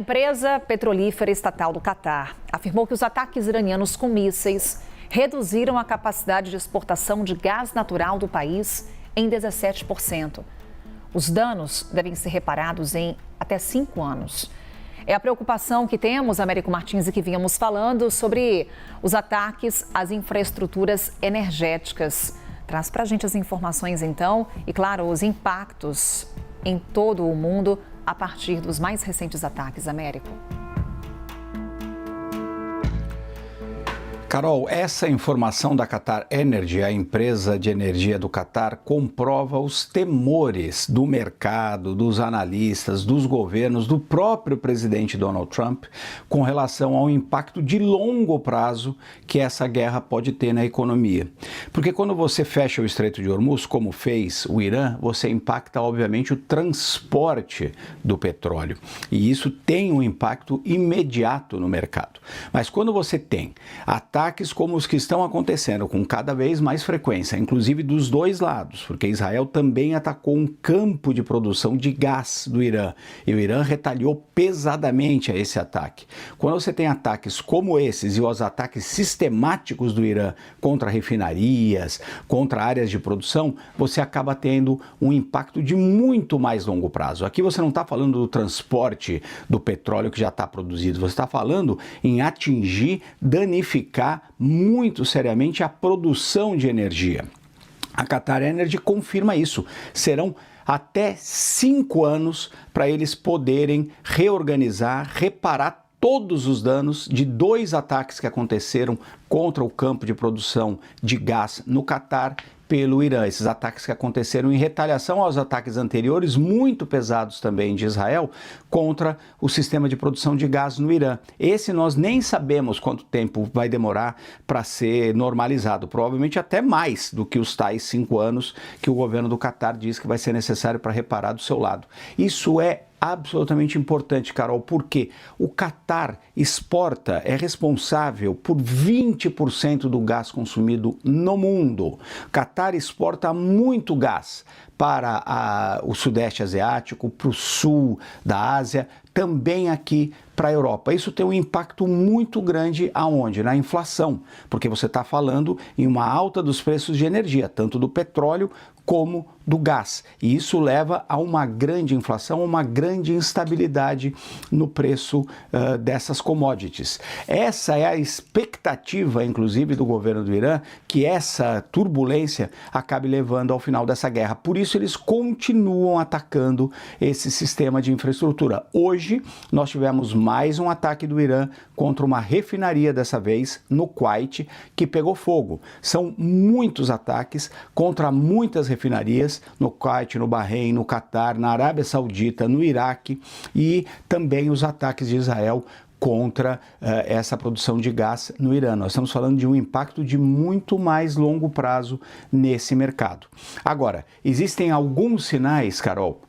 A empresa petrolífera estatal do Catar afirmou que os ataques iranianos com mísseis reduziram a capacidade de exportação de gás natural do país em 17%. Os danos devem ser reparados em até 5 anos. É a preocupação que temos, Américo Martins, e que vínhamos falando sobre os ataques às infraestruturas energéticas. Traz para a gente as informações, então, e, claro, os impactos em todo o mundo a partir dos mais recentes ataques, Américo. Carol, essa informação da Qatar Energy, a empresa de energia do Qatar, comprova os temores do mercado, dos analistas, dos governos, do próprio presidente Donald Trump com relação ao impacto de longo prazo que essa guerra pode ter na economia. Porque quando você fecha o Estreito de Hormuz, como fez o Irã, você impacta, obviamente, o transporte do petróleo. E isso tem um impacto imediato no mercado. Mas quando você tem ataques como os que estão acontecendo com cada vez mais frequência, inclusive dos dois lados, porque Israel também atacou um campo de produção de gás do Irã e o Irã retaliou pesadamente a esse ataque. Quando você tem ataques como esses e os ataques sistemáticos do Irã contra refinarias, contra áreas de produção, você acaba tendo um impacto de muito mais longo prazo. Aqui você não está falando do transporte do petróleo que já está produzido, você está falando em atingir, danificar muito seriamente a produção de energia. A Qatar Energy confirma isso. Serão até 5 anos para eles poderem reorganizar, reparar todos os danos de 2 ataques que aconteceram contra o campo de produção de gás no Catar pelo Irã. Esses ataques que aconteceram em retaliação aos ataques anteriores, muito pesados também de Israel, contra o sistema de produção de gás no Irã. Esse nós nem sabemos quanto tempo vai demorar para ser normalizado, provavelmente até mais do que os tais 5 anos que o governo do Catar diz que vai ser necessário para reparar do seu lado. Isso é absolutamente importante, Carol, porque o Catar exporta, é responsável por 20% do gás consumido no mundo. O Catar exporta muito gás para o Sudeste Asiático, para o Sul da Ásia, também aqui para a Europa. Isso tem um impacto muito grande aonde? Na inflação, porque você está falando em uma alta dos preços de energia, tanto do petróleo como do gás. E isso leva a uma grande inflação, uma grande instabilidade no preço dessas commodities. Essa é a expectativa, inclusive, do governo do Irã, que essa turbulência acabe levando ao final dessa guerra. Por isso, eles continuam atacando esse sistema de infraestrutura. Hoje, nós tivemos mais um ataque do Irã contra uma refinaria, dessa vez no Kuwait, que pegou fogo. São muitos ataques contra muitas refinarias no Kuwait, no Bahrein, no Catar, na Arábia Saudita, no Iraque e também os ataques de Israel contra essa produção de gás no Irã. Nós estamos falando de um impacto de muito mais longo prazo nesse mercado. Agora, existem alguns sinais, Carol,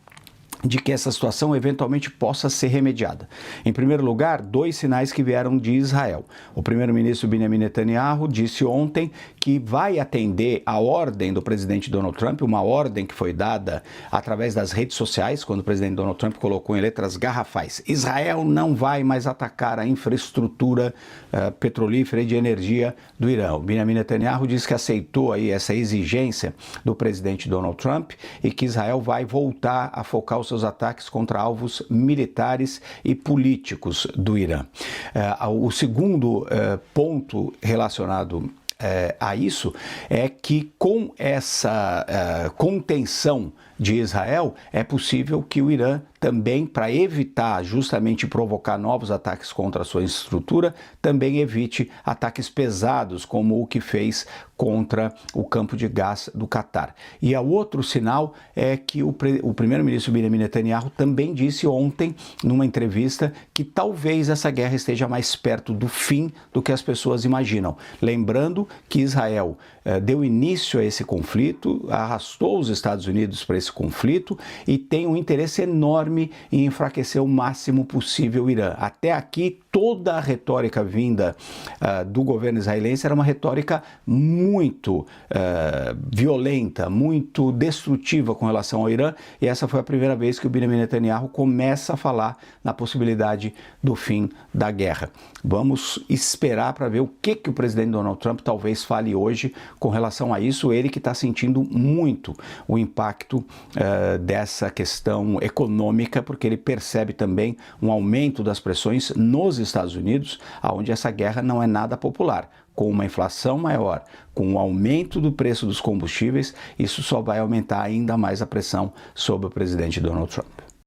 de que essa situação eventualmente possa ser remediada. Em primeiro lugar, 2 sinais que vieram de Israel. O primeiro-ministro Benjamin Netanyahu disse ontem que vai atender a ordem do presidente Donald Trump, uma ordem que foi dada através das redes sociais, quando o presidente Donald Trump colocou em letras garrafais: Israel não vai mais atacar a infraestrutura petrolífera e de energia do Irã. O Benjamin Netanyahu disse que aceitou aí essa exigência do presidente Donald Trump e que Israel vai voltar a focar os seus ataques contra alvos militares e políticos do Irã. O segundo ponto relacionado a isso é que com essa contenção de Israel, é possível que o Irã também, para evitar justamente provocar novos ataques contra a sua estrutura, também evite ataques pesados, como o que fez contra o campo de gás do Catar. E o outro sinal é que o primeiro-ministro Benjamin Netanyahu também disse ontem, numa entrevista, que talvez essa guerra esteja mais perto do fim do que as pessoas imaginam. Lembrando que Israel deu início a esse conflito, arrastou os Estados Unidos para esse esse conflito e tem um interesse enorme em enfraquecer o máximo possível o Irã. Até aqui, toda a retórica vinda do governo israelense era uma retórica muito violenta, muito destrutiva com relação ao Irã, e essa foi a primeira vez que o Benjamin Netanyahu começa a falar na possibilidade do fim da guerra. Vamos esperar para ver o que o presidente Donald Trump talvez fale hoje com relação a isso, ele que está sentindo muito o impacto dessa questão econômica, porque ele percebe também um aumento das pressões nos Estados Unidos, onde essa guerra não é nada popular. Com uma inflação maior, com o aumento do preço dos combustíveis, isso só vai aumentar ainda mais a pressão sobre o presidente Donald Trump.